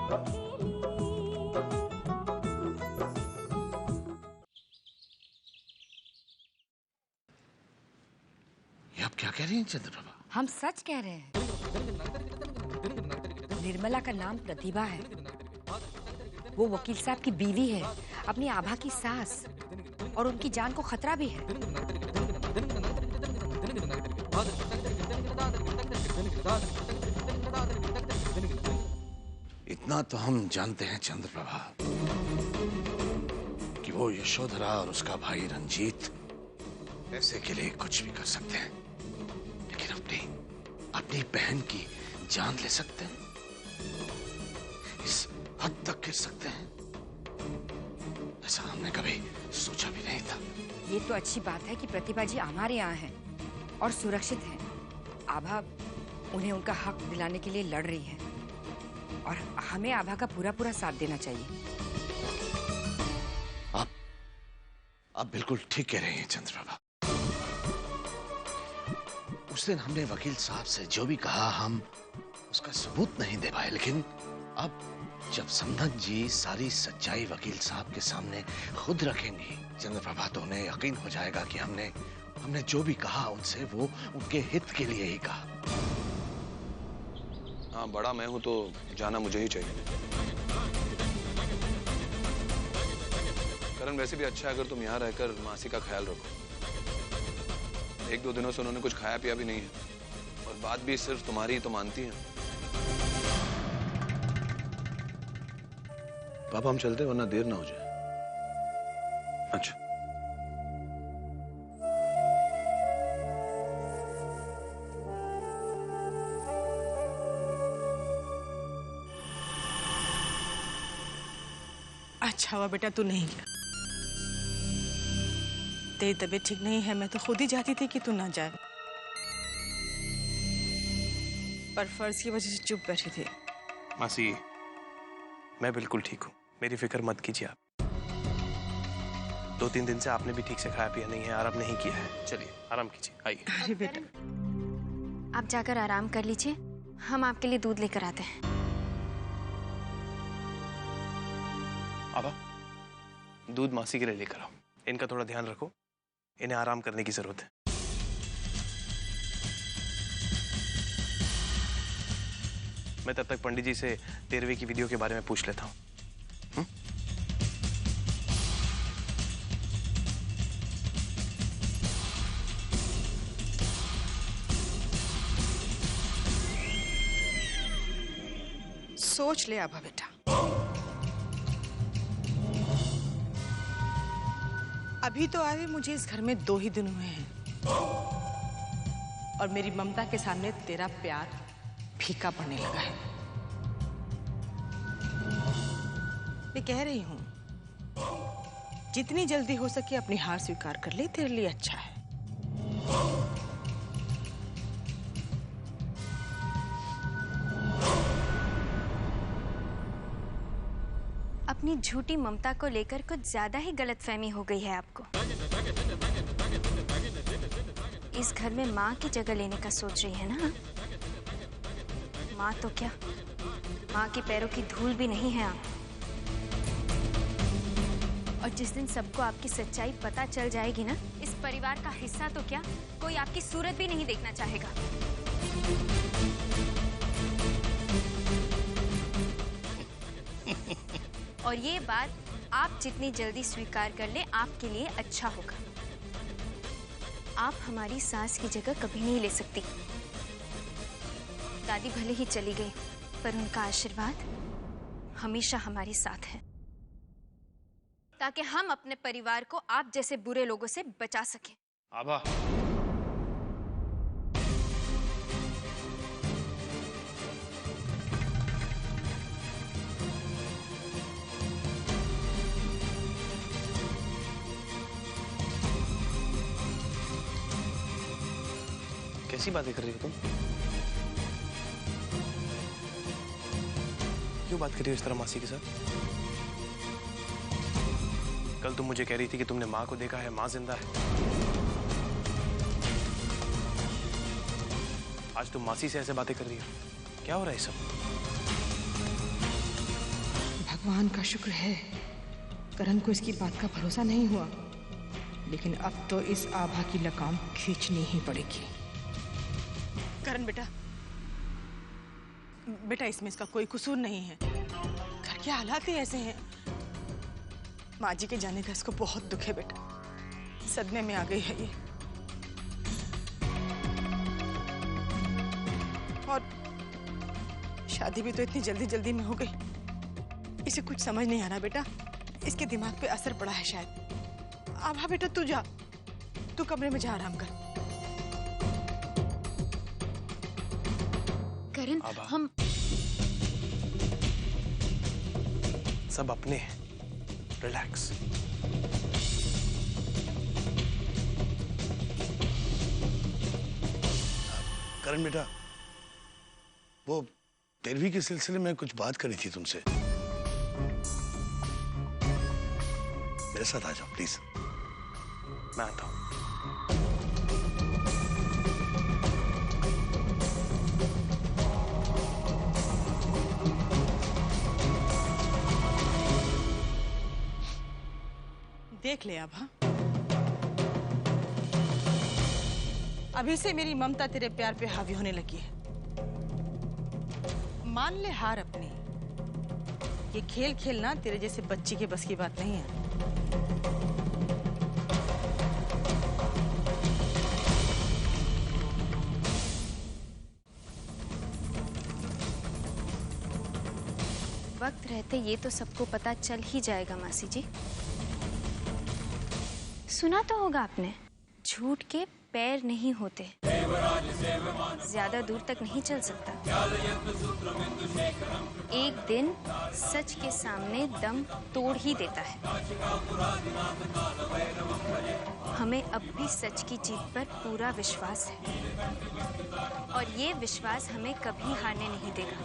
ये आप क्या कह रही हैं चंद्रप्रभा? हम सच कह रहे हैं। निर्मला का नाम प्रतिभा है। वो वकील साहब की बीवी है, अपनी आभा की सास, और उनकी जान को खतरा भी है। इतना तो हम जानते हैं चंद्रप्रभा कि वो यशोधरा और उसका भाई रंजीत पैसे के लिए कुछ भी कर सकते हैं, लेकिन अपनी बहन की जान ले सकते हैं, इस हद तक गिर सकते हैं, ऐसा हमने कभी सोचा भी नहीं था। ये तो अच्छी बात है कि प्रतिभा जी हमारे यहाँ हैं और सुरक्षित हैं। आभा उन्हें उनका हक दिलाने के लिए लड़ रही है और हमें आभा का पूरा पूरा साथ देना चाहिए। आप बिल्कुल ठीक कह रहे हैं चंद्रप्रभा। उस दिन हमने वकील साहब से जो भी कहा हम उसका सबूत नहीं दे पाए, लेकिन अब जब समधन जी सारी सच्चाई वकील साहब के सामने खुद रखेंगी चंद्रप्रभा, तो उन्हें यकीन हो जाएगा कि हमने जो भी कहा उनसे वो उनके हित के लिए ही कहा। हाँ, बड़ा मैं हूं तो जाना मुझे ही चाहिए। करण, वैसे भी अच्छा है अगर तुम यहाँ रहकर मासी का ख्याल रखो। 1-2 दिनों से उन्होंने कुछ खाया पिया भी नहीं है और बात भी सिर्फ तुम्हारी ही तो मानती हैं। पापा हम चलते हैं वरना देर ना हो जाए। अच्छा। अच्छा हुआ बेटा तू नहीं गया। तेरी तबीयत ठीक नहीं है, मैं तो खुद ही चाहती थी कि तू ना जाए, पर फर्ज की वजह से चुप बैठी थी। मासी, मैं बिल्कुल ठीक हूँ, मेरी फिक्र मत कीजिए आप। 2-3 दिन से आपने भी ठीक से खाया पिया नहीं है, आराम नहीं किया है। चलिए आराम कीजिए, आइए। अरे बेटा, आप जाकर आराम कर लीजिए, हम आपके लिए दूध लेकर आते हैं। आभा, दूध मासी के लिए लेकर आओ। इनका थोड़ा ध्यान रखो, इन्हें आराम करने की जरूरत है। मैं तब तक पंडित जी से 13वीं की वीडियो के बारे में पूछ लेता हूँ। सोच ले आभा बेटा, अभी तो आए मुझे इस घर में 2 ही दिन हुए हैं और मेरी ममता के सामने तेरा प्यार फीका पड़ने लगा है। मैं कह रही हूं, जितनी जल्दी हो सके अपनी हार स्वीकार कर ले, तेरे लिए अच्छा है। अपनी झूठी ममता को लेकर कुछ ज्यादा ही गलतफहमी हो गई है आपको। इस घर में माँ की जगह लेने का सोच रही है ना? माँ तो क्या, माँ के पैरों की धूल भी नहीं है आप। और जिस दिन सबको आपकी सच्चाई पता चल जाएगी ना, इस परिवार का हिस्सा तो क्या, कोई आपकी सूरत भी नहीं देखना चाहेगा। और ये बात आप जितनी जल्दी स्वीकार कर ले, आपके लिए अच्छा होगा। आप हमारी सास की जगह कभी नहीं ले सकती। दादी भले ही चली गई, पर उनका आशीर्वाद हमेशा हमारे साथ है, ताकि हम अपने परिवार को आप जैसे बुरे लोगों से बचा सकें। आभा, कैसी बातें कर रही हो तुम? क्यों बात कर रही हो इस तरह मासी के साथ? कल तुम मुझे कह रही थी कि तुमने माँ को देखा है, माँ जिंदा है। आज तुम मासी से ऐसे बातें कर रही हो, क्या हो रहा है सब? भगवान का शुक्र है करण को इसकी बात का भरोसा नहीं हुआ, लेकिन अब तो इस आभा की लगाम खींचनी ही पड़ेगी। करण बेटा, बेटा इसमें इसका कोई कसूर नहीं है, घर के हालात ही ऐसे हैं। माँ जी के जाने का इसको बहुत दुख है बेटा, सदमे में आ गई है ये। और शादी भी तो इतनी जल्दी जल्दी में हो गई, इसे कुछ समझ नहीं आ रहा बेटा, इसके दिमाग पे असर पड़ा है शायद। आभा बेटा तू जा, तू कमरे में जा आराम कर। करण, हम सब अपने हैं, रिलैक्स। करण बेटा, वो 13वीं के सिलसिले में कुछ बात करी थी तुमसे, मेरे साथ आ जाओ प्लीज। मैं आता हूं। देख ले आभा, अभी से मेरी ममता तेरे प्यार पे हावी होने लगी है। मान ले हार अपनी, ये खेल खेलना तेरे जैसे बच्ची के बस की बात नहीं है। वक्त रहते ये तो सबको पता चल ही जाएगा मासी जी। सुना तो होगा आपने, झूठ के पैर नहीं होते, ज्यादा दूर तक नहीं चल सकता। एक दिन सच के सामने दम तोड़ ही देता है। हमें अब भी सच की जीत पर पूरा विश्वास है और ये विश्वास हमें कभी हारने नहीं देगा।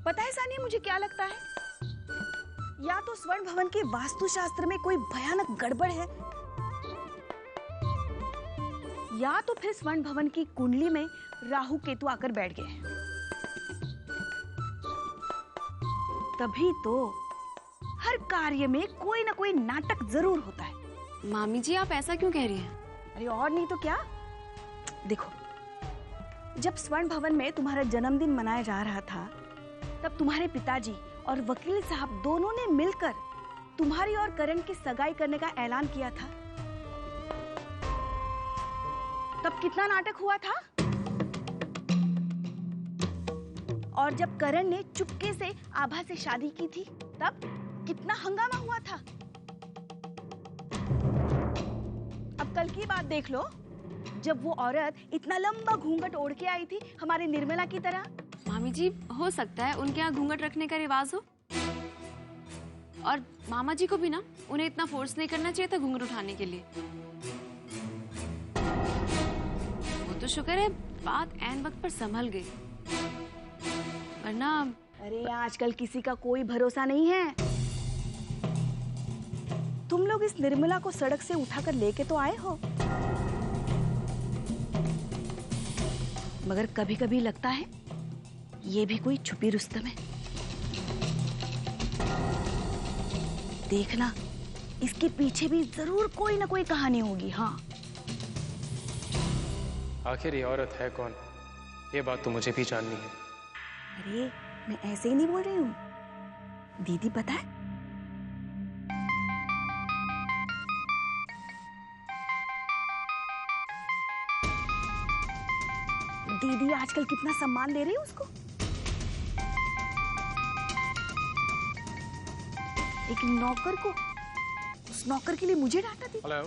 पता है सानिया, मुझे क्या लगता है, या तो स्वर्ण भवन के वास्तुशास्त्र में कोई भयानक गड़बड़ है, या तो फिर स्वर्ण भवन की कुंडली में राहु केतु आकर बैठ गए। तभी तो हर कार्य में कोई ना कोई नाटक जरूर होता है। मामी जी, आप ऐसा क्यों कह रही हैं? अरे और नहीं तो क्या। देखो, जब स्वर्ण भवन में तुम्हारा जन्मदिन मनाया जा रहा था, तब तुम्हारे पिताजी और वकील साहब दोनों ने मिलकर तुम्हारी और करण की सगाई करने का ऐलान किया था। तब कितना नाटक हुआ था। और जब करण ने चुपके से आभा से शादी की थी, तब कितना हंगामा हुआ था। अब कल की बात देख लो, जब वो औरत इतना लंबा घूंघट ओढ़ के आई थी हमारी निर्मला की तरह। मामी जी, हो सकता है उनके यहाँ घूंघट रखने का रिवाज हो, और मामा जी को भी ना उन्हें इतना फोर्स नहीं करना चाहिए था घूंघट उठाने के लिए। वो तो शुक्र है बात ऐन वक्त पर संभल गई, वरना। अरे आजकल किसी का कोई भरोसा नहीं है। तुम लोग इस निर्मला को सड़क से उठाकर लेके तो आए हो, मगर कभी कभी लगता है ये भी कोई छुपी रुस्तम है। देखना, इसके पीछे भी जरूर कोई ना कोई कहानी होगी। हाँ, आखिर ये औरत है कौन, ये बात तो मुझे भी जाननी है। अरे मैं ऐसे ही नहीं बोल रही हूँ, दीदी पता है, दीदी आजकल कितना सम्मान दे रही है उसको। एक नौकर को, उस नौकर के लिए मुझे डांटा थी। हेलो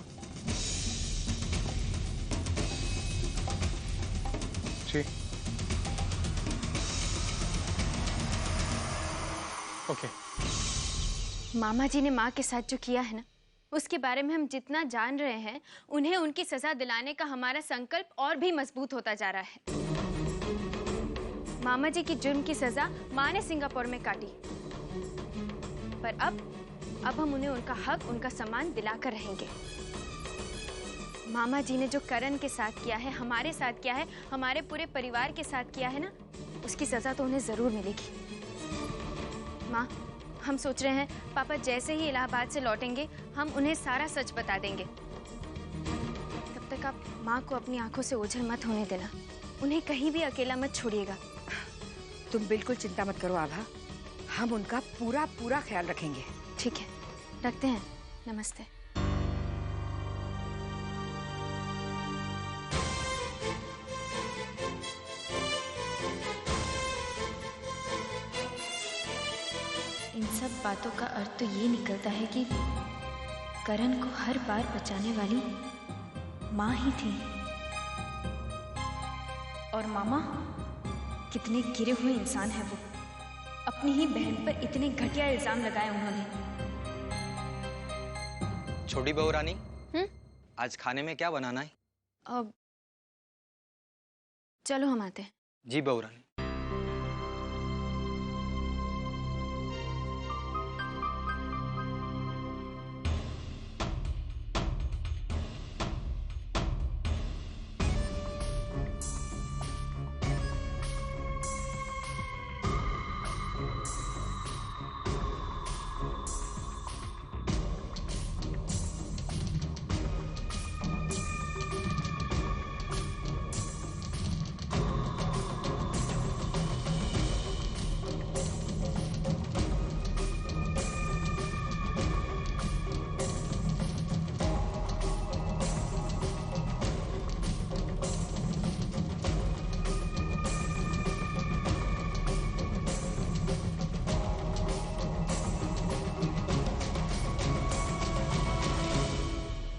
जी, ओके। मामा जी ने माँ के साथ जो किया है ना, उसके बारे में हम जितना जान रहे हैं, उन्हें उनकी सजा दिलाने का हमारा संकल्प और भी मजबूत होता जा रहा है। मामा जी की जुर्म की सजा माँ ने सिंगापुर में काटी, पर अब हम उन्हें उनका हक, उनका सम्मान दिलाकर रहेंगे। मामा जी ने जो करण के साथ किया है, हमारे साथ किया है, हमारे पूरे परिवार के साथ किया है ना, उसकी सजा तो उन्हें जरूर मिलेगी। माँ, हम सोच रहे हैं पापा जैसे ही इलाहाबाद से लौटेंगे हम उन्हें सारा सच बता देंगे। तब तक आप माँ को अपनी आंखों से ओझल मत होने देना, उन्हें कहीं भी अकेला मत छोड़िएगा। तुम बिल्कुल चिंता मत करो आभा, हम उनका पूरा पूरा ख्याल रखेंगे। ठीक है, रखते हैं। नमस्ते। इन सब बातों का अर्थ तो ये निकलता है कि करण को हर बार बचाने वाली माँ ही थी। और मामा कितने गिरे हुए इंसान है वो, अपनी ही बहन पर इतने घटिया इल्जाम लगाए उन्होंने। छोटी बहू रानी, आज खाने में क्या बनाना है? अब चलो हम आते हैं। जी बहू रानी।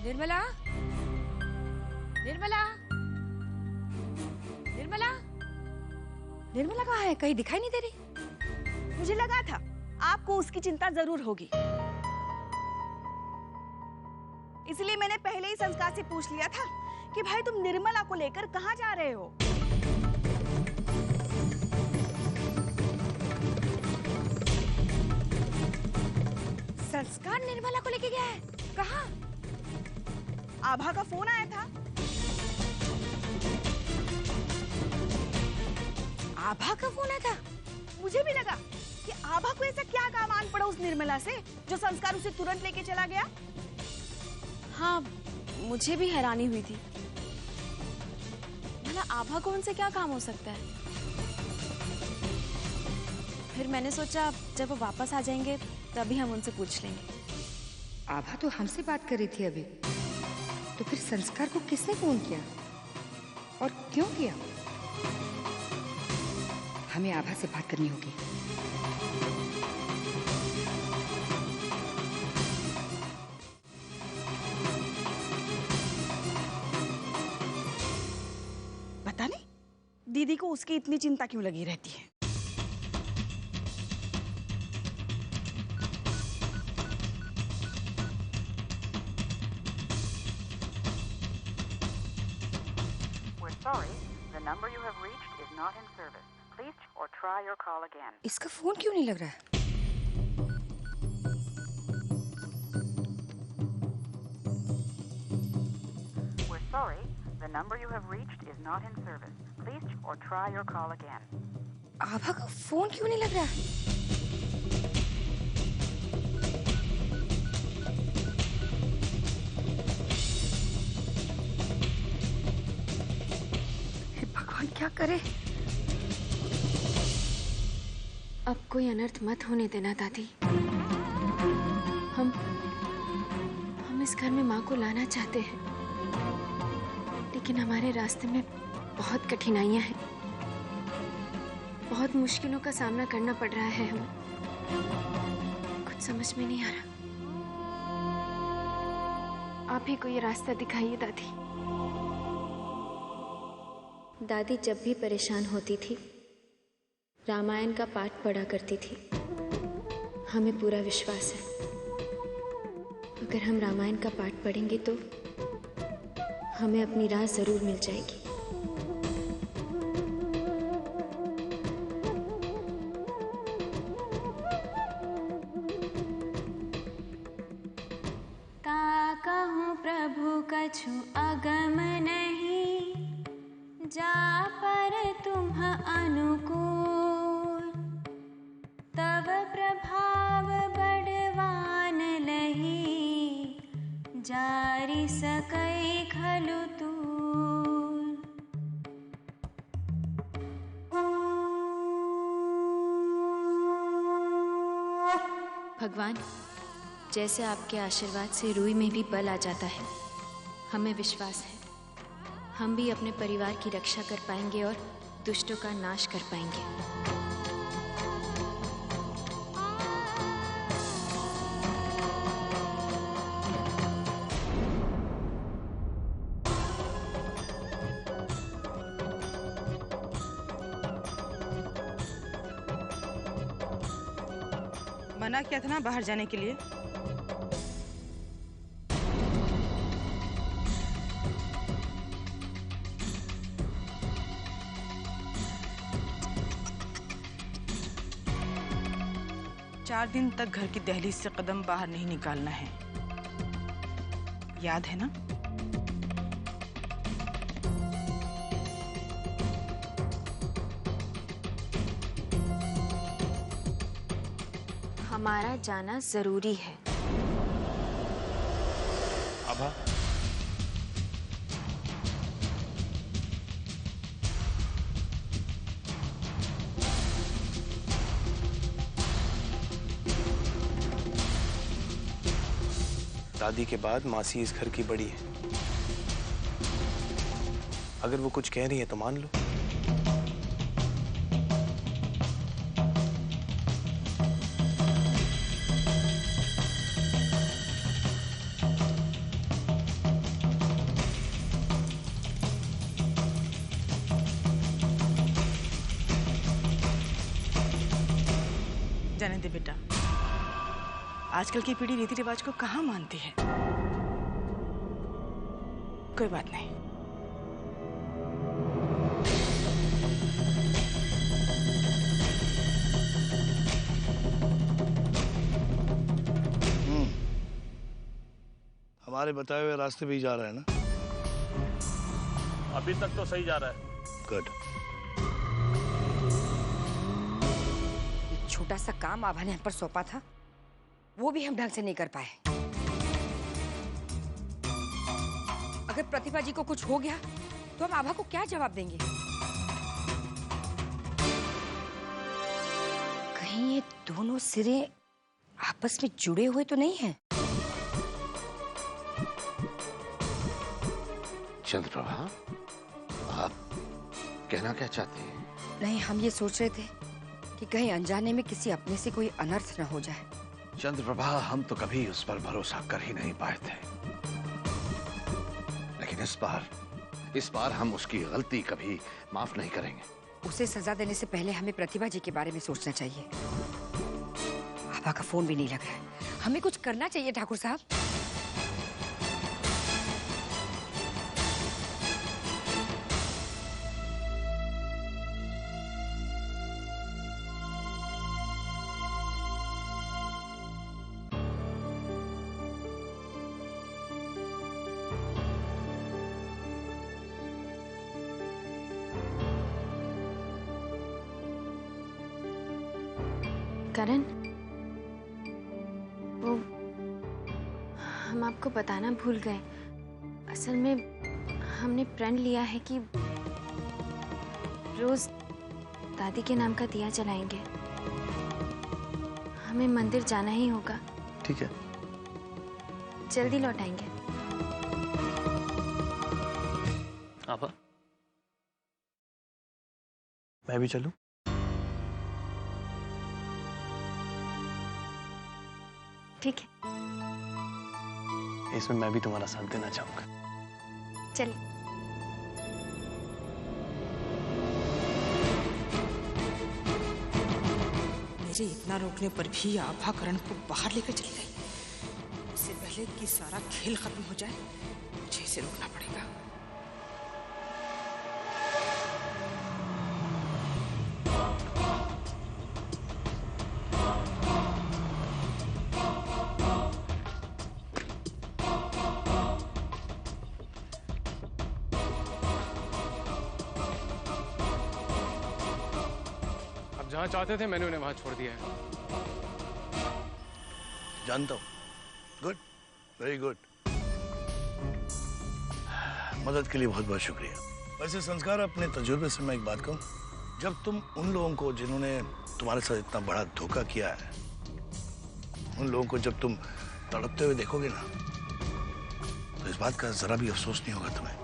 निर्मला, निर्मला, निर्मला, निर्मला कहाँ है? कहीं दिखाई नहीं दे रही। मुझे लगा था आपको उसकी चिंता जरूर होगी, इसलिए मैंने पहले ही संस्कार से पूछ लिया था कि भाई तुम निर्मला को लेकर कहाँ जा रहे हो। संस्कार निर्मला को लेके गया है? कहाँ? आभा का फोन आया था। आभा का फोन आया था? मुझे भी लगा कि आभा को ऐसा क्या काम आन पड़ा उस निर्मला से जो संस्कार उसे तुरंत लेके चला गया। हाँ, मुझे भी हैरानी हुई थी, भला आभा को उनसे क्या काम हो सकता है। फिर मैंने सोचा जब वो वापस आ जाएंगे तभी हम उनसे पूछ लेंगे। आभा तो हमसे बात कर रही थी अभी, तो फिर संस्कार को किसने फोन किया और क्यों किया? हमें आभा से बात करनी होगी। पता नहीं दीदी को उसकी इतनी चिंता क्यों लगी रहती है। Sorry, the number you have reached is not in service. Please or try your call again. इसका फोन क्यों नहीं लग रहा है? We're sorry, the number you have reached is not in service. Please or try your call again. आभा का phone क्यों नहीं लग रहा है? क्या करे? अब कोई अनर्थ मत होने देना दादी। हम इस घर में माँ को लाना चाहते हैं, लेकिन हमारे रास्ते में बहुत कठिनाइयां हैं, बहुत मुश्किलों का सामना करना पड़ रहा है हमें। कुछ समझ में नहीं आ रहा। आप ही कोई रास्ता दिखाइए दादी। दादी जब भी परेशान होती थी रामायण का पाठ पढ़ा करती थी। हमें पूरा विश्वास है अगर हम रामायण का पाठ पढ़ेंगे तो हमें अपनी राह जरूर मिल जाएगी। सकै खलु तूल। भगवान, जैसे आपके आशीर्वाद से रूई में भी बल आ जाता है, हमें विश्वास है हम भी अपने परिवार की रक्षा कर पाएंगे और दुष्टों का नाश कर पाएंगे। मना किया था ना बाहर जाने के लिए। चार दिन तक घर की दहलीज से कदम बाहर नहीं निकालना है, याद है ना? हमारा जाना जरूरी है। आभा, दादी के बाद मासी इस घर की बड़ी है। अगर वो कुछ कह रही है तो मान लो। जाने दे बेटा, आजकल की पीढ़ी रीति रिवाज को कहाँ मानती है। कोई बात नहीं। हमारे बताए हुए रास्ते पे ही जा रहा है ना? अभी तक तो सही जा रहा है। गुड। छोटा सा काम आभा ने हम पर सौंपा था, वो भी हम ढंग से नहीं कर पाए। अगर प्रतिभा जी को कुछ हो गया तो हम आभा को क्या जवाब देंगे? कहीं ये दोनों सिरे आपस में जुड़े हुए तो नहीं हैं? चंद्रप्रभा, आप कहना क्या चाहते हैं? नहीं, हम ये सोच रहे थे कि कहीं अनजाने में किसी अपने से कोई अनर्थ न हो जाए। चंद्रप्रभा, हम तो कभी उस पर भरोसा कर ही नहीं पाए थे, लेकिन इस बार हम उसकी गलती कभी माफ नहीं करेंगे। उसे सजा देने से पहले हमें प्रतिभा जी के बारे में सोचना चाहिए। आभा का फोन भी नहीं लग रहा है, हमें कुछ करना चाहिए ठाकुर साहब। करण, वो हम आपको बताना भूल गए। असल में हमने प्रण लिया है कि रोज दादी के नाम का दिया जलाएंगे। हमें मंदिर जाना ही होगा। ठीक है, जल्दी लौट आएंगे। आभा, मैं भी चलूं? ठीक है, इसमें मैं भी तुम्हारा साथ देना चाहूंगा। चलिए। मेरे इतना रोकने पर भी आभा करण को बाहर लेकर चली गई। इससे पहले कि सारा खेल खत्म हो जाए, मुझे इसे रोकना पड़ेगा। जहाँ चाहते थे मैंने उन्हें वहां छोड़ दिया है। जानता हूं। Good, very good. मदद के लिए बहुत बहुत शुक्रिया। वैसे संस्कार, अपने तजुर्बे से मैं एक बात कहूँ, जब तुम उन लोगों को जिन्होंने तुम्हारे साथ इतना बड़ा धोखा किया है, उन लोगों को जब तुम तड़पते हुए देखोगे ना, तो इस बात का जरा भी अफसोस नहीं होगा तुम्हें।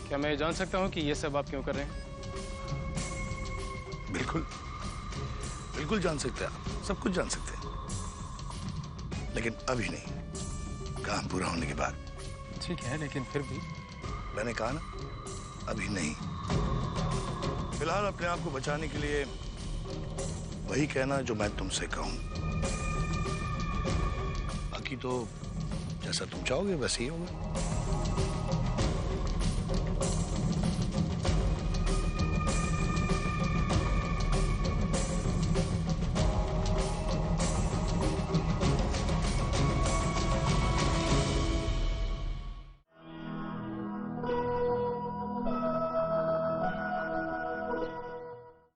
क्या मैं जान सकता हूँ कि ये सब आप क्यों कर रहे हैं? बिल्कुल बिल्कुल जान सकते हैं आप, सब कुछ जान सकते हैं, लेकिन अभी नहीं, काम पूरा होने के बाद। ठीक है, लेकिन फिर भी मैंने कहा ना, अभी नहीं। फिलहाल अपने आप को बचाने के लिए वही कहना जो मैं तुमसे कहूं। बाकी तो जैसा तुम चाहोगे वैसे ही होगा।